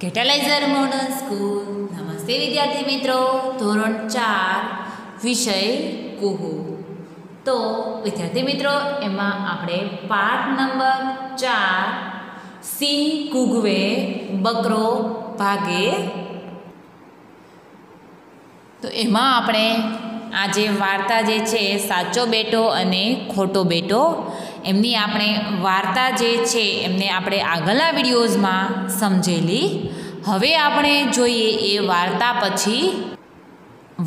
કેટાલાઇઝર modern school. નમસ્તે વિદ્યાર્થી મિત્રો. ધોરણ 4 વિષય કુહુ. તો વિદ્યાર્થી મિત્રો, એમાં આપણે પાઠ નંબર 4 સિંહ કૂઘવે બકરો ભાગે. તો એમાં આપણે આ જે વાર્તા જે છે સાચો બેટો અને ખોટો બેટો, એમની આપણે વાર્તા જે છે એમને આપણે આગળના વિડીયોઝમાં સમજેલી. હવે આપણે જોઈએ એ વાર્તા પછી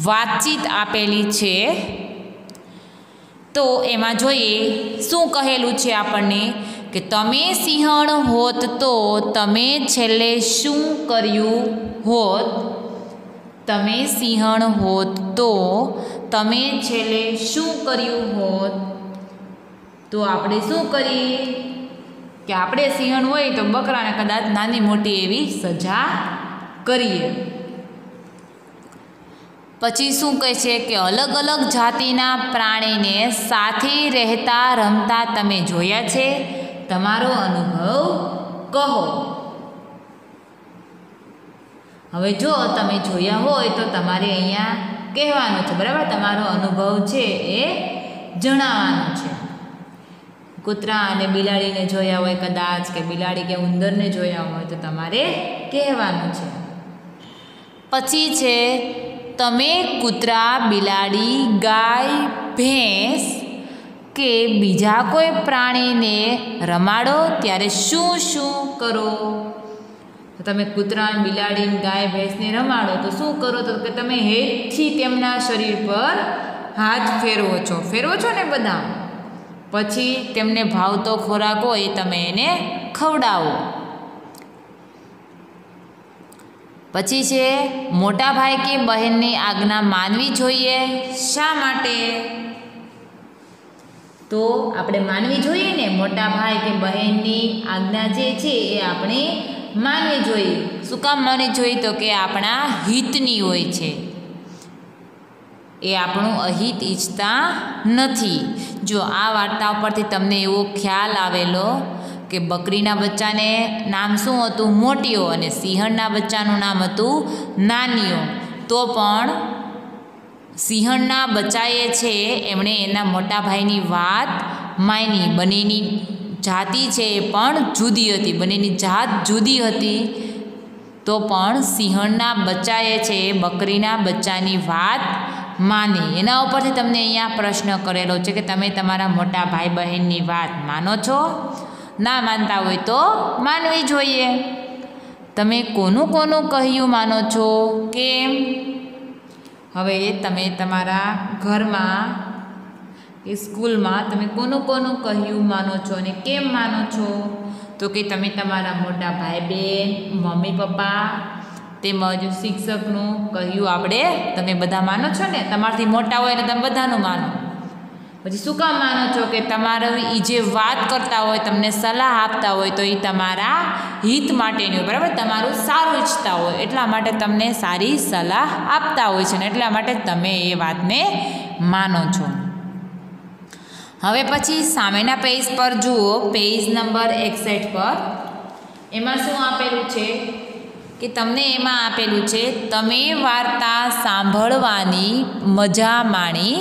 વાતચીત આપેલી છે. તો એમાં જોઈએ શું કહેલું છે આપણને કે તમે સિંહણ હોત તો તમે છેલ્લે શું કર્યું હોત. તમે સિંહણ હોત તો તમે છેલ્લે શું કર્યું હોત. તો આપણે શું કરીએ કે આપણે સિંહણ હોય તો બકરાને કદાચ નાની મોટી એવી સજા કરીએ. પછી શું કહે છે કે અલગ અલગ જાતિના પ્રાણીને સાથે રહેતા રમતા તમે જોયા છે, તમારો અનુભવ કહો. હવે જો તમે જોયા હોય તો તમારે અહીંયા કહેવાનું છે, બરાબર? તમારો અનુભવ છે એ જણાવવાનો છે. કૂતરા અને બિલાડીને જોયા હોય કદાચ, કે બિલાડી કે ઉંદરને જોયા હોય તો તમારે કહેવાનું છે. પછી છે તમે કૂતરા, બિલાડી, ગાય, ભેંસ કે બીજા કોઈ પ્રાણીને રમાડો ત્યારે શું શું કરો. તો તમે કૂતરા, બિલાડી, ગાય, ભેંસને રમાડો તો શું કરો? તો કે તમે હેઠથી તેમના શરીર પર હાથ ફેરવો છો ને બધા. પછી તેમને ભાવતો ખોરાક હોય તમે એને ખવડાવો. પછી છે મોટા ભાઈ કે બહેનની આજ્ઞા માનવી જોઈએ. શા માટે? તો આપણે માનવી જોઈએ ને, મોટા ભાઈ કે બહેનની આજ્ઞા જે છે એ આપણે માનવી જોઈએ. શું કામ માનવી જોઈએ? તો કે આપણા હિતની હોય છે, એ આપણું અહિત ઈચ્છતા નથી. જો આ વાર્તા ઉપરથી તમને એવો ખ્યાલ આવેલો કે બકરીના બચ્ચાને નામ શું હતું? મોટીઓ, અને સિંહણના બચ્ચાનું નામ હતું નાનીઓ. તો પણ સિંહણના બચ્ચાએ છે એમણે એના મોટા ભાઈની વાત માની. બંનેની જાતિ છે એ પણ જુદી હતી, બંનેની જાત જુદી હતી. તો પણ સિંહણના બચ્ચાએ છે બકરીના બચ્ચાની વાત માની. એના ઉપરથી તમને અહીંયા પ્રશ્ન કરેલો છે કે તમે તમારા મોટા ભાઈ બહેનની વાત માનો છો? ના માનતા હોય તો માનવી જોઈએ. તમે કોનું કહ્યું માનો છો? કેમ? હવે તમે તમારા ઘરમાં કે સ્કૂલમાં તમે કોનું કહ્યું માનો છો અને કેમ માનો છો? તો કે તમે તમારા મોટા ભાઈ બહેન, મમ્મી પપ્પા તેમજ શિક્ષકનું કહ્યું આપણે તમે બધા માનો છો ને. તમારાથી મોટા હોય એટલે તમે બધાનું માનો. પછી શું કામ માનો છો? કે તમારા એ જે વાત કરતા હોય, તમને સલાહ આપતા હોય તો એ તમારા હિત માટેની હોય, બરાબર? તમારું સારું ઈચ્છતા હોય એટલા માટે તમને સારી સલાહ આપતા હોય છે ને એટલા માટે તમે એ વાતને માનો છો. હવે પછી સામેના પેજ પર જુઓ, પેજ નંબર 61 પર. એમાં શું આપેલું છે કે તમને એમાં આપેલું છે તમે વાર્તા સાંભળવાની મજા માણી.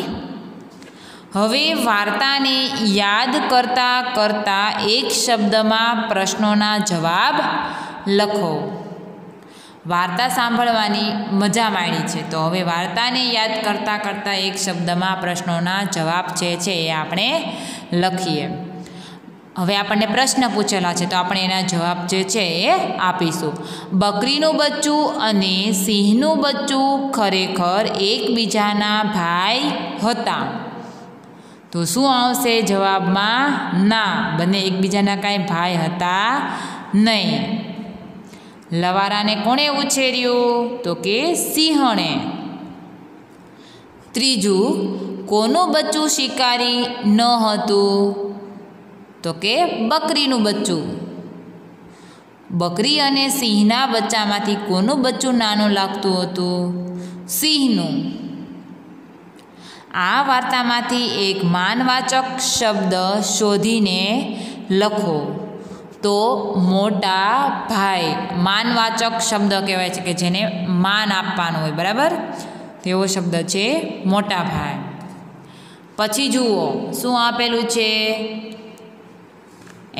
હવે વાર્તાને યાદ કરતાં એક શબ્દમાં પ્રશ્નોના જવાબ લખો. વાર્તા સાંભળવાની મજા માણી છે, તો હવે વાર્તાને યાદ કરતાં એક શબ્દમાં પ્રશ્નોના જવાબ છે એ આપણે લખીએ. હવે આપણને પ્રશ્ન પૂછેલા છે તો આપણે એના જવાબ જે છે એ આપીશું. બકરીનું બચ્ચું અને સિંહનું બચ્ચું ખરેખર એકબીજાના ભાઈ હતા. તો શું આવશે જવાબમાં? ના, બંને એકબીજાના કાંઈ ભાઈ હતા નહીં. લવારાને કોણે ઉછેર્યું? તો કે સિંહણે. ત્રીજું, કોનું બચ્ચું શિકારી ન હતું? તો કે બકરીનું બચ્ચું. બકરી અને સિંહના બચ્ચામાંથી કોનું બચ્ચું નાનું લાગતું હતું? સિંહનું. આ વાર્તામાંથી એક માનવાચક શબ્દ શોધીને લખો. તો મોટા ભાઈ માનવાચક શબ્દ કહેવાય છે કે જેને માન આપવાનું હોય, બરાબર, તેવો શબ્દ છે મોટા ભાઈ. પછી જુઓ શું આપેલું છે,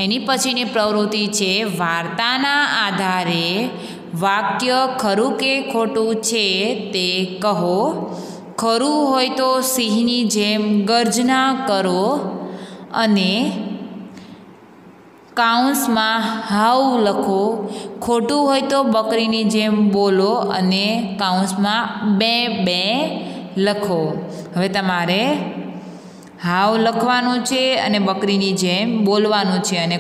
એની પછીની પ્રવૃત્તિ છે વાર્તાના આધારે વાક્ય ખરું કે ખોટું છે તે કહો. ખરું હોય તો સિંહની જેમ ગર્જના કરો અને કાઉન્સમાં હાવ લખો. ખોટું હોય તો બકરીની જેમ બોલો અને કાઉન્સમાં બે બે લખો. હવે તમારે હાવ લખવાનું છે અને બકરીની જેમ બોલવાનું છે અને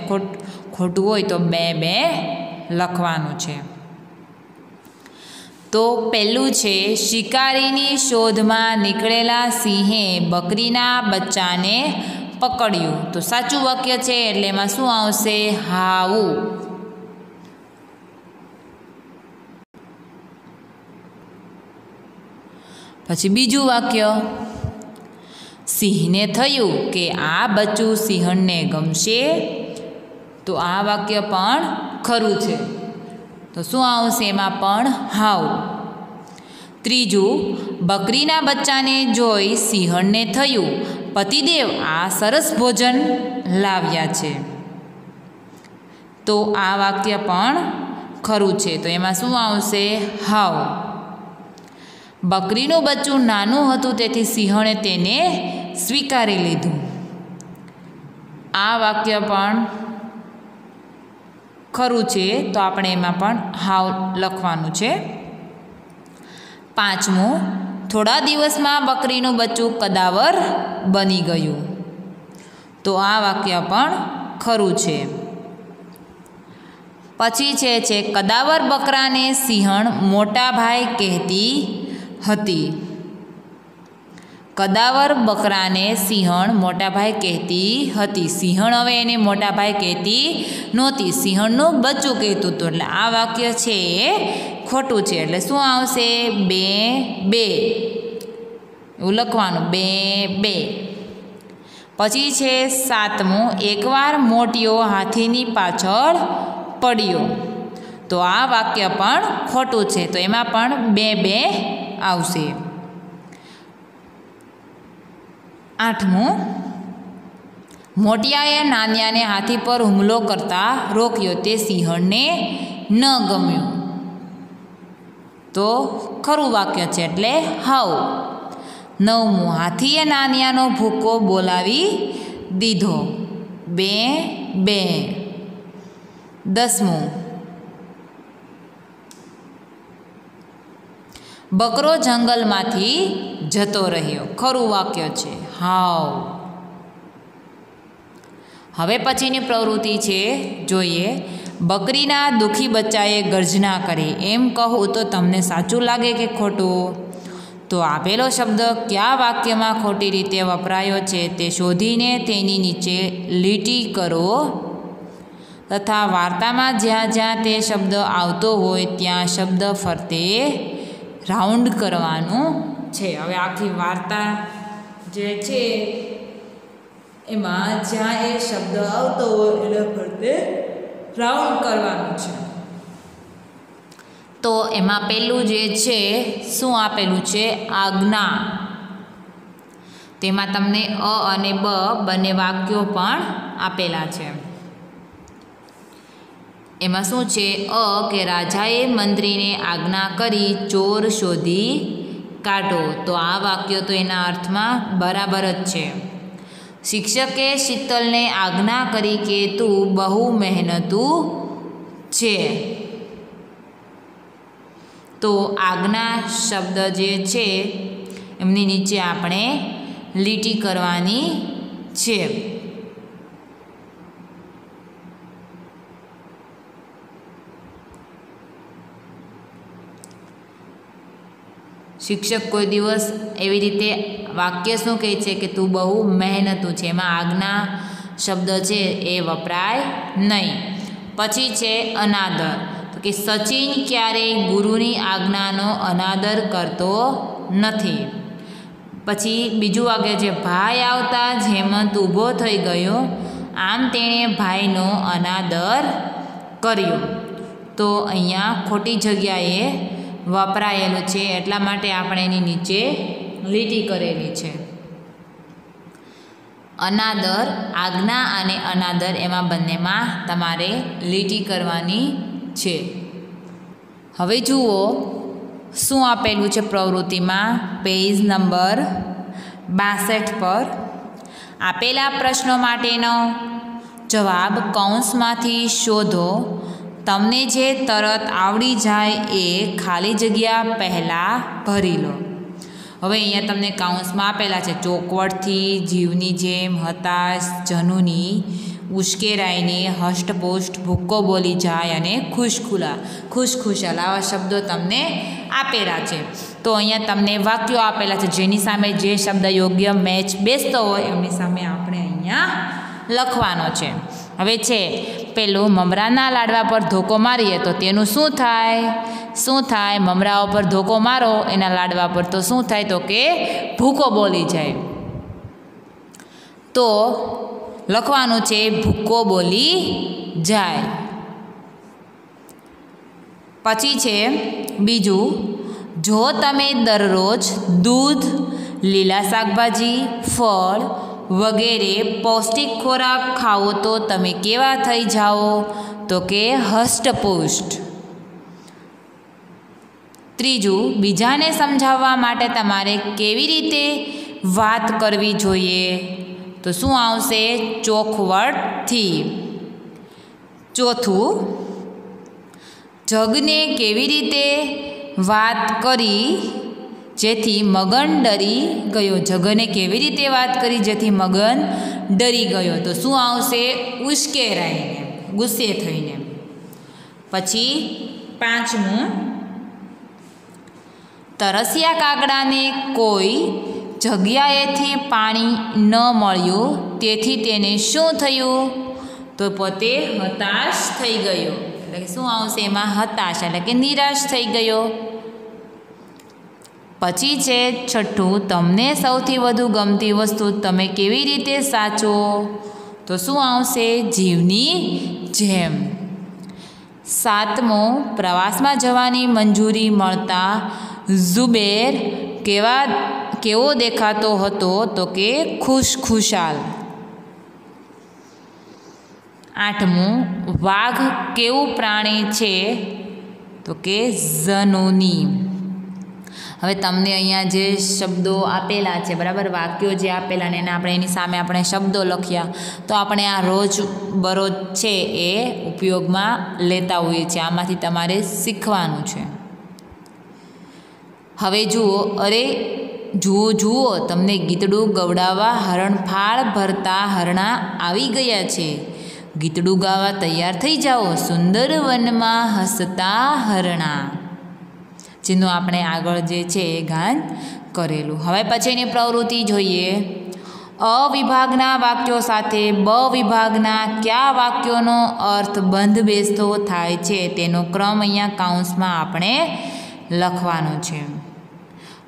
ખોટું હોય તો બે બે લખવાનું છે. તો પહેલું છે શિકારીની શોધમાં નીકળેલા સિંહે બકરીના બચ્ચાને પકડ્યું. તો સાચું વાક્ય છે એટલે એમાં શું આવશે, હાવું. પછી બીજું વાક્ય, સિંહને થયું કે આ બચ્ચું સિંહણને ગમશે. તો આ વાક્ય પણ ખરું છે, તો શું આવશે એમાં પણ હાવ. ત્રીજું, બકરીના બચ્ચાને જોઈ સિંહણને થયું પતિદેવ આ સરસ ભોજન લાવ્યા છે. તો આ વાક્ય પણ ખરું છે, તો એમાં શું આવશે, હાવ. બકરીનું બચ્ચું નાનું હતું તેથી સિંહણે તેને સ્વીકારી લીધું. આ વાક્ય પણ ખરું છે, તો આપણે એમાં પણ હાવ લખવાનું છે. પાંચમું, થોડા દિવસમાં બકરીનું બચ્ચું કદાવર બની ગયું. તો આ વાક્ય પણ ખરું છે. પછી છે કદાવર બકરાને સિંહણ મોટા ભાઈ કહેતી હતી. કદાવર બકરાને સિંહણ મોટા ભાઈ કહેતી હતી. સિંહણ હવે એને મોટા ભાઈ કહેતી નહોતી, સિંહણનું બચ્ચું કહેતું હતું. એટલે આ વાક્ય છે એ ખોટું છે. એટલે શું આવશે, બે બે એવું લખવાનું, બે બે. પછી છે સાતમું, એકવાર મોટિયો હાથીની પાછળ પડ્યો. તો આ વાક્ય પણ ખોટું છે, તો એમાં પણ બે બે આવશે. આઠમું, મોટિયાએ નાનિયાને હાથી પર હુમલો કરતા રોક્યો. તે સિંહણને ન ગમ્યું. તો ખરું વાક્ય છે એટલે હાવ. નવમું, હાથીએ નાનિયાનો ભૂકો બોલાવી દીધો. બે બે. દસમું, બકરો જંગલમાંથી જતો રહ્યો. ખરું વાક્ય છે, હાવ. હવે પછીની પ્રવૃત્તિ છે જોઈએ, બકરીના દુઃખી બચ્ચાએ ગર્જના કરી. એમ કહું તો તમને સાચું લાગે કે ખોટું? તો આપેલો શબ્દ કયા વાક્યમાં ખોટી રીતે વપરાયો છે તે શોધીને તેની નીચે લીટી કરો તથા વાર્તામાં જ્યાં જ્યાં તે શબ્દ આવતો હોય ત્યાં શબ્દ ફરતે રાઉન્ડ કરવાનું છે. હવે આખી વાર્તા જે છે એમાં જ્યાં એ શબ્દ આવતો હોય એટલે ફરતે રાઉન્ડ કરવાનું છે. તો એમાં પહેલું જે છે શું આપેલું છે, આજ્ઞા. તેમાં તમને અ અને બ બંને વાક્યો પણ આપેલા છે. એમાં શું છે, અ કે રાજાએ મંત્રીને આજ્ઞા કરી ચોર શોધી કાઢો. તો આ વાક્ય તો એના અર્થમાં બરાબર જ છે. શિક્ષકે શીતલને આજ્ઞા કરી કે તું બહુ મહેનતુ છે. તો આજ્ઞા શબ્દ જે છે એમની નીચે આપણે લીટી કરવાની છે. શિક્ષક કોઈ દિવસ એવી રીતે વાક્ય શું કહે છે કે તું બહુ મહેનતુ છે, એમાં આજ્ઞા શબ્દ છે એ વપરાય નહીં. પછી છે અનાદર. તો કે સચિન ક્યારેય ગુરુની આજ્ઞાનો અનાદર કરતો નથી. પછી બીજું વાક્ય છે ભાઈ આવતા જ હેમંત ઊભો થઈ ગયો. આમ તેણે ભાઈનો અનાદર કર્યો. તો અહીંયા ખોટી જગ્યાએ વપરાયેલું છે, એટલા માટે આપણે એની નીચે લીટી કરેલી છે. અનાદર, આજ્ઞા અને અનાદર એમાં બંનેમાં તમારે લીટી કરવાની છે. હવે જુઓ શું આપેલું છે પ્રવૃત્તિમાં. પેજ નંબર 62 પર આપેલા પ્રશ્નો માટેનો જવાબ કૌંસમાંથી શોધો. તમને જે તરત આવડી જાય એ ખાલી જગ્યા પહેલાં ભરી લો. હવે અહીંયા તમને કૌંસમાં આપેલા છે ચોકવટથી, જીવની જેમ, હતાશ, જનુની, ઉશ્કેરાઈને, હષ્ટપુષ્ટ, ભૂક્કો બોલી જાય અને ખુશખુશાલ આવા શબ્દો તમને આપેલા છે. તો અહીંયા તમને વાક્યો આપેલા છે જેની સામે જે શબ્દ યોગ્ય મેચ બેસતો હોય એમની સામે આપણે અહીંયા લખવાનો છે. હવે છે પેલું મમરાના લાડવા પર ધોકો મારીએ તો તેનું શું થાય? મમરાઓ પર ધોકો મારો એના લાડવા પર તો શું થાય? તો કે ભૂકો બોલી જાય. તો લખવાનું છે ભૂકો બોલી જાય. પછી છે બીજું, જો તમે દરરોજ દૂધ, લીલા શાકભાજી, ફળ વગેરે પૌષ્ટિક ખોરાક ખાઓ તો તમે કેવા થઈ જાઓ? તો કે હષ્ટપુષ્ટ. ત્રીજું, બીજાને સમજાવવા માટે તમારે કેવી રીતે વાત કરવી જોઈએ? તો શું આવશે? ચોખવટથી. ચોથું, જગને કેવી રીતે વાત કરી જેથી મગન ડરી ગયો? જગને કેવી રીતે વાત કરી જેથી મગન ડરી ગયો? તો શું આવશે? ઉશ્કેરાઈને, ગુસ્સે થઈને. પછી પાંચમું, તરસ્યા કાગડાને કોઈ જગ્યાએથી પાણી ન મળ્યું તેથી તેને શું થયું? તો પોતે હતાશ થઈ ગયો. એટલે કે શું આવશે એમાં? હતાશ એટલે કે નિરાશ થઈ ગયો. પછી છે છઠ્ઠું, તમને સૌથી વધુ ગમતી વસ્તુ તમે કેવી રીતે સાચવો? તો શું આવશે? જીવની જેમ. સાતમું, પ્રવાસમાં જવાની મંજૂરી મળતા ઝુબેર કેવો દેખાતો હતો? તો કે ખુશખુશાલ. આઠમું, વાઘ કેવું પ્રાણી છે? તો કે ઝનૂની. હવે તમને અહીંયા જે શબ્દો આપેલા છે બરાબર, વાક્યો જે આપેલા ને એના આપણે એની સામે આપણે શબ્દો લખ્યા. તો આપણે આ રોજ બરોજ છે એ ઉપયોગમાં લેતા હોઈએ છીએ. આમાંથી તમારે શીખવાનું છે. હવે જુઓ તમને ગીતડું ગવડાવવા હરણફાળ ભરતા હરણા આવી ગયા છે. ગીતડું ગાવા તૈયાર થઈ જાઓ, સુંદર વનમાં હસતા હરણા. જેનું આપણે આગળ જે છે એ ગાન કરેલું. હવે પછીની પ્રવૃત્તિ જોઈએ. અ વિભાગના વાક્યો સાથે બ વિભાગના કયા વાક્યોનો અર્થ બંધ બેસતો થાય છે તેનો ક્રમ અહીંયા કૌંસમાં આપણે લખવાનો છે.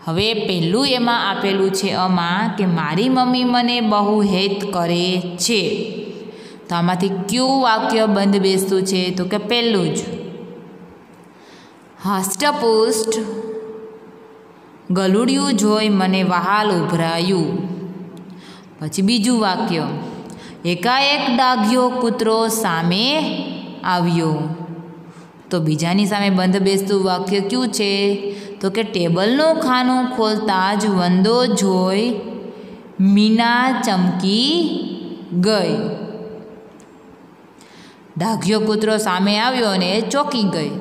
હવે પહેલું એમાં આપેલું છે આમાં કે મારી મમ્મી મને બહુ હેત કરે છે. તો આમાંથી કયું વાક્ય બંધ બેસતું છે? તો કે પહેલું જ. હષ્ટપુષ્ટ ગલુડિયું જોઈ મને વહાલ ઉભરાયું. પછી બીજું વાક્ય, એકાએક ડાઘ્યો કૂતરો સામે આવ્યો. તો બીજાની સામે બંધ બેસતું વાક્ય કયું છે? તો કે ટેબલનું ખાનું ખોલતા જ વંદો જોઈ મીના ચમકી ગઈ. ડાઘ્યો કૂતરો સામે આવ્યો અને ચોંકી ગઈ.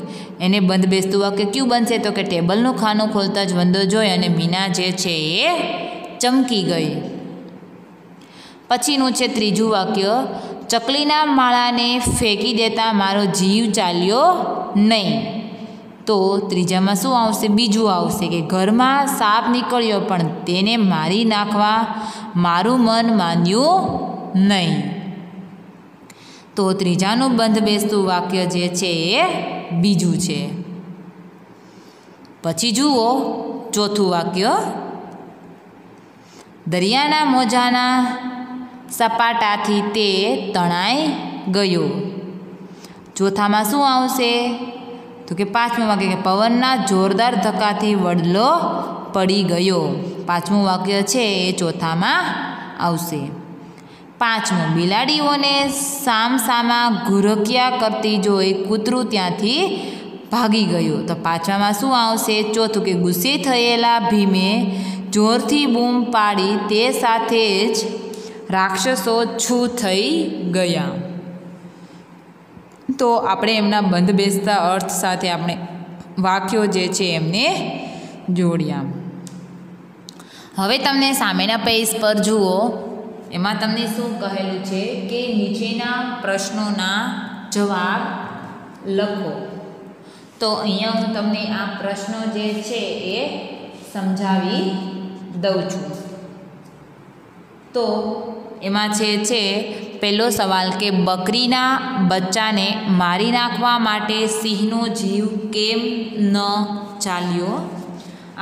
એને બંધ બેસતું વાક્ય કયું બનશે? તો કે ટેબલનું ખાનું ખોલતા જ વંદો જોઈ અને મીના જે છે એ ચમકી ગઈ. પછીનું છે ત્રીજું વાક્ય, ચકલીના માળાને ફેંકી દેતા મારો જીવ ચાલ્યો નહીં. તો ત્રીજામાં શું આવશે? બીજું આવશે કે ઘરમાં સાપ નીકળ્યો પણ તેને મારી નાખવા મારું મન માન્યું નહીં. તો ત્રીજાનું બંધ બેસતું વાક્ય જે છે એ બીજું છે. પછી જુઓ ચોથું વાક્ય, દરિયાના મોજાના સપાટાથી તે તણાઈ ગયો. ચોથામાં શું આવશે? તો કે પાંચમું વાક્ય કે પવનના જોરદાર ધક્કાથી વડલો પડી ગયો. પાંચમું વાક્ય છે એ ચોથામાં આવશે. પાંચમું, બિલાડીઓને સામસામા ઘુરકિયા કરતી જોઈ કૂતરું ત્યાંથી ભાગી ગયું. તો પાંચમામાં શું આવશે? ચોથું કે ગુસ્સે થયેલા ભીમે જોરથી બૂમ પાડી તે સાથે જ રાક્ષસો છૂ થઈ ગયા. તો આપણે એમના બંધ બેસતા અર્થ સાથે આપણે વાક્યો જે છે એમને જોડ્યા. હવે તમને સામેના પેજ પર જુઓ, એમાં તમને શું કહેલું છે કે નીચેના પ્રશ્નોના જવાબ લખો. તો અહીંયા હું તમને આ પ્રશ્નો જે છે એ સમજાવી દઉં છું. તો એમાં છે પહેલો સવાલ કે બકરીના બચ્ચાને મારી નાખવા માટે સિંહનો જીવ કેમ ન ચાલ્યો?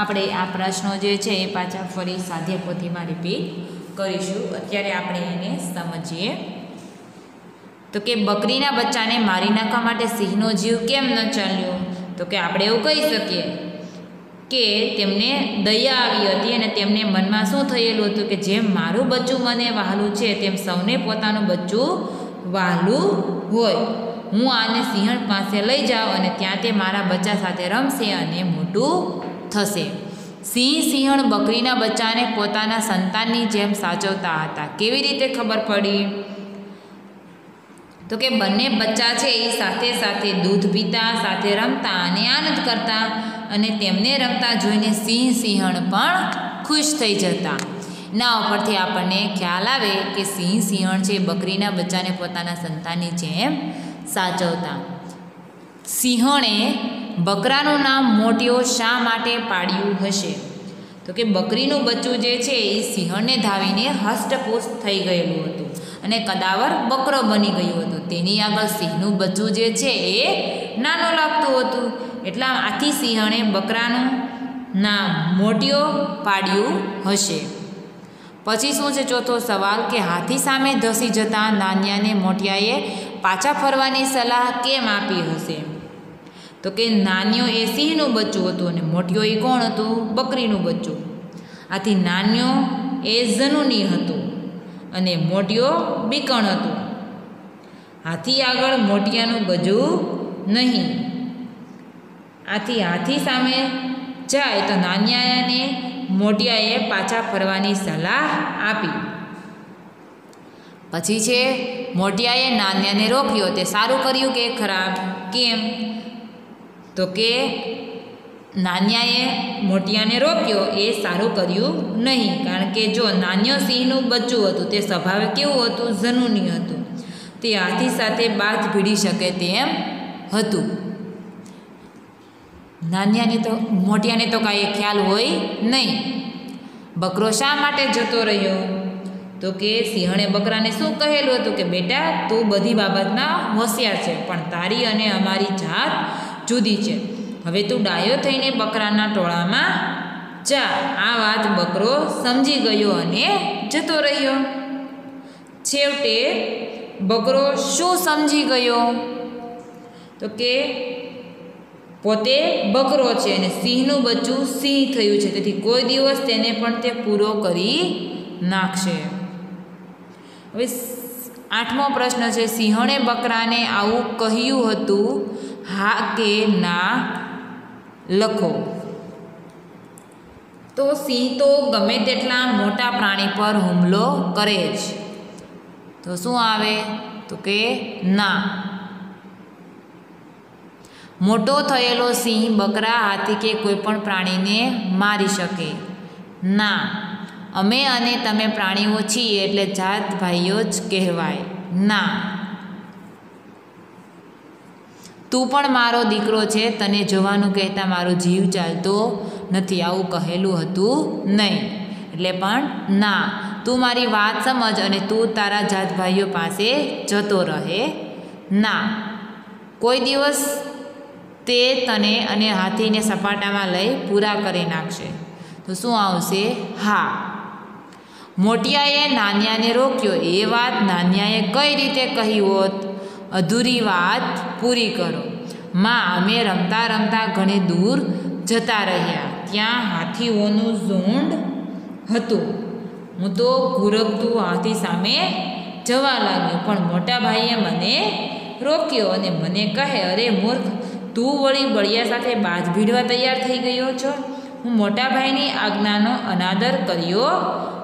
આપણે આ પ્રશ્નો જે છે એ પાછા ફરી સ્વાધ્યાયપોથીમાં રિપીટ કરીશું. અત્યારે આપણે એને સમજીએ. તો કે બકરીના બચ્ચાને મારી નાખવા માટે સિંહનો જીવ કેમ ન ચાલ્યો? તો કે આપણે એવું કહી શકીએ કે તેમને દયા આવી હતી અને તેમને મનમાં શું થયેલું હતું કે જેમ મારું બચ્ચું મને વહાલું છે તેમ સૌને પોતાનું બચ્ચું વહાલું હોય. હું આને સિંહણ પાસે લઈ જાઉં અને ત્યાં તે મારા બચ્ચા સાથે રમશે અને મોટું થશે. સિંહણ બકરીના બચ્ચાને પોતાના સંતાનની જેમ સાચવતા હતા. કેવી રીતે ખબર પડી? તો કે બંને બચ્ચા છે એ સાથે સાથે દૂધ પીતા, સાથે રમતા અને આનંદ કરતા અને તેમને રમતા જોઈને સિંહણ પણ ખુશ થઈ જતા. ના ઉપરથી આપણને ખ્યાલ આવે કે સિંહણ છે બકરીના બચ્ચાને પોતાના સંતાનની જેમ સાચવતા. સિંહણે બકરાનું નામ મોટિયો શા માટે પાડ્યું હશે? તો કે બકરીનું બચ્ચું જે છે એ સિંહણને ધાવીને હષ્ટપુષ્ટ થઈ ગયેલું હતું અને કદાવર બકરો બની ગયો હતો. તેની આગળ સિંહનું બચ્ચું જે છે એ નાનું લાગતું હતું. એટલા આથી સિંહણે બકરાનું નામ મોટિયો પાડ્યું હશે. પછી શું છે ચોથો સવાલ કે હાથી સામે ધસી જતા નાન્યાને મોટિયાએ પાછા ફરવાની સલાહ કેમ આપી હશે? તો કે નાન્યો એ સિંહનું બચ્ચું હતું અને મોટિયો એ કોણ હતું? બકરીનું બચ્ચું. આથી નાન્યો એ ઝનુની હતું અને મોટિયો બીકણ હતું. હાથી આગળ મોટિયાનું ગજું નહીં. આથી હાથી સામે જાય તો નાન્યાને મોટિયાએ પાછા ફરવાની સલાહ આપી. પછી છે મોટિયાએ નાન્યાને રોક્યો. તે સારું કર્યું કે ખરાબ? કેમ? તો કે નાન્યાએ મોટિયાને રોક્યો એ સારું કર્યું નહીં. કારણ કે જો નાન્યો સિંહનું બચ્ચું હતું તે સ્વભાવે કેવું હતું? ઝનુની હતું. તે હાથી સાથે બાથ ભીડી શકે તેમ હતું. મોટિયાને તો કાંઈ ખ્યાલ હોય નહીં. બકરો શા માટે જતો રહ્યો? તો કે સિંહણે બકરાને શું કહેલું હતું કે બેટા તું બધી બાબતમાં હોશિયાર છે પણ તારી અને અમારી જાત જુદી છે. હવે તું ડાયો થઈને બકરાના ટોળામાં જા. આ વાત બકરો સમજી ગયો અને જતો રહ્યો. છેવટે બકરો શું સમજી ગયો? તો કે પોતે બકરો છે અને સિંહનું બચ્ચું સિંહ થયું છે, તેથી કોઈ દિવસ તેને પણ તે પૂરો કરી નાખશે. હવે 8મો પ્રશ્ન છે સિંહણે બકરાને આવું કહ્યું હતું, હા કે ના લખો. તો સિંહ તો ગમે તેટલા મોટા પ્રાણી પર હુમલો કરે જ. તો શું આવે? તો કે ના. મોટો થયેલો સિંહ બકરા, હાથી કે કોઈ પણ પ્રાણીને મારી શકે ના. અમે અને તમે પ્રાણીઓ છીએ એટલે જાત ભાઈઓ જ કહેવાય ના. તું પણ મારો દીકરો છે, તને જોવાનું કહેતા મારો જીવ ચાલતો નથી, આવું કહેલું હતું નહીં, એટલે પણ ના. તું મારી વાત સમજ અને તું તારા જાત ભાઈઓ પાસે જતો રહે ના. કોઈ દિવસ તે તને અને હાથીને સપાટામાં લઈ પૂરા કરી નાખશે. તો શું આવશે? હા. મોટિયાએ નાનિયાને રોક્યો. એ વાત નાનિયાએ કઈ રીતે કહી હોત? અધૂરી વાત પૂરી કરો. માં, અમે રમતા રમતા ઘણી દૂર જતા રહ્યા. ત્યાં હાથીઓનું ઝુંડ હતું. હું તો ઘુરકતું હાથી સામે જવા લાગ્યો, પણ મોટા ભાઈએ મને રોક્યો અને મને કહે, અરે મૂર્ખ, તું વળી બળિયા સાથે બાજ ભીડવા તૈયાર થઈ ગયો છો. હું મોટા ભાઈની આજ્ઞાનો અનાદર કર્યો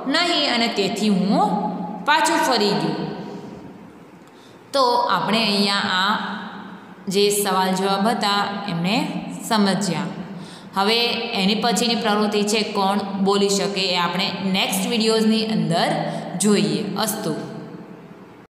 નહીં અને તેથી હું પાછું ફરી ગયો. તો આપણે અહીંયા આ જે સવાલ જવાબ હતા એમને સમજ્યા. હવે એની પછીની પ્રવૃત્તિ છે કોણ બોલી શકે, એ આપણે નેક્સ્ટ વિડીયોઝની અંદર જોઈએ. અસ્તુ.